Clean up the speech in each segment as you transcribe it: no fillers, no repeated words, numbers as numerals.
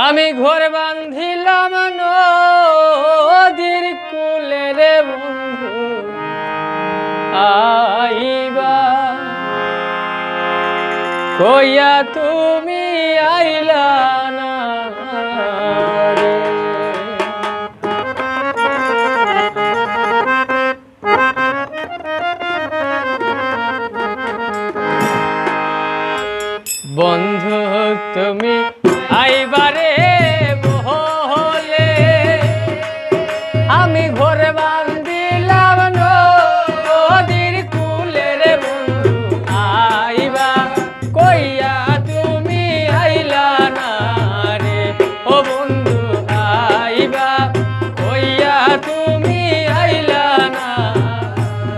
আমি ঘর বাঁধিলাম নদীর কূলে রে বন্ধু আইবা কইয়া তুমি আইলা না রে। বন্ধু তুমি আইবারে বহলে আমি ঘর বাঁধিলাম নদীর কূলে রে বন্ধু আইবা কইয়া তুমি আইলা না রে। ও বন্ধু আইবা কইয়া তুমি আইলা না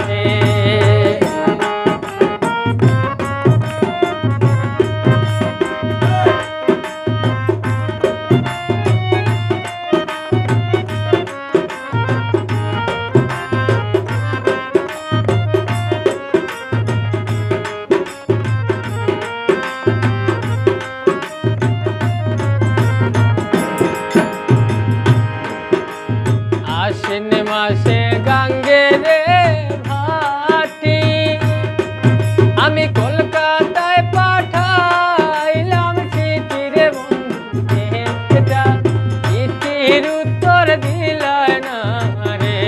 রে। আশ্বিন মাসে গাঙ্গে রে ভাটি আমি কলকাতায় পাঠাইলাম চিঠি রে বন্ধু একটা চিঠির উত্তর দিলাই না রে।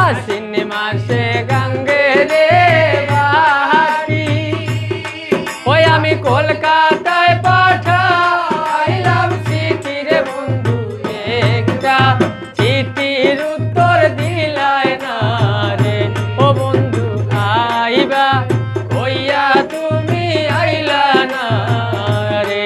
আশ্বিন মাসে গাঙ্গে রে ভাটি ওই আমি কলকাতায় পাঠাইলাম চিঠি রে বন্ধু একটা চিঠির উত্তর দিলাই না রে। ও বন্ধু আইবা কইয়া তুমি আইলা না রে।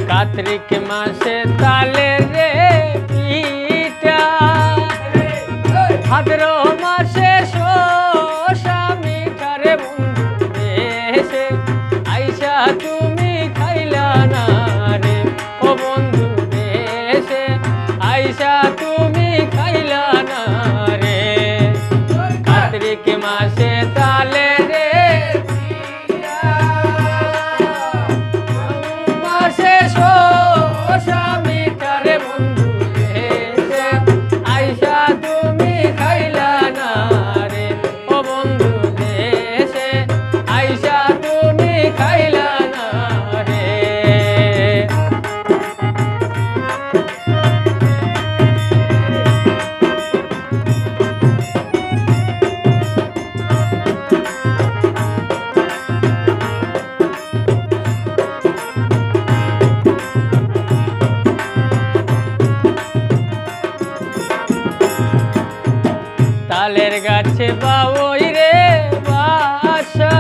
কার্তিক মাসে তালে রে পিঠা ভাদ্র মাসে শসা মিঠা রে বন্ধু দেশে আইসা তুমি খাইলা না রে। ও বন্ধু দেশে আইসা তুমি খাইলা না রে। কার্তিক মাসে তালে রে মাসে শসা মিঠা রে বন্ধু দেশে আইসা তুমি খাইলা না রে। ও বন্ধু দেশে আইসা তুমি খাইলা না রে। তালের গাছে বাবই রে বাসা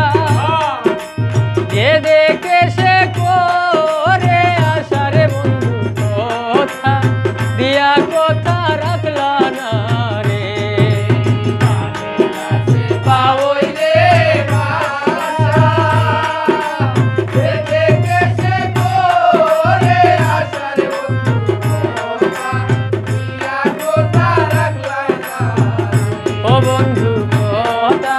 যে দেখে সে করে আশা রে বন্ধু কথা দিয়া কথা রাখলা না রে। বাবই রে বাসা যে দেখে সে করে আশা রে বন্ধু কথা দিয়া কথা রাখলা না। ও বন্ধু কথা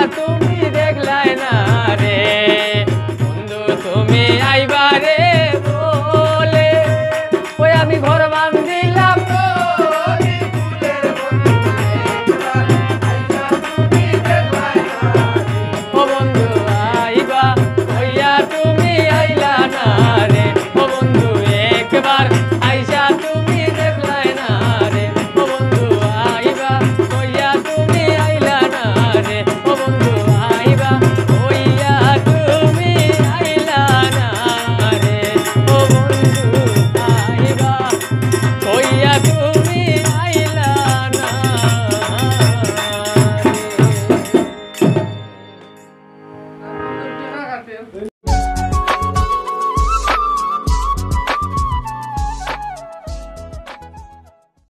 তুমি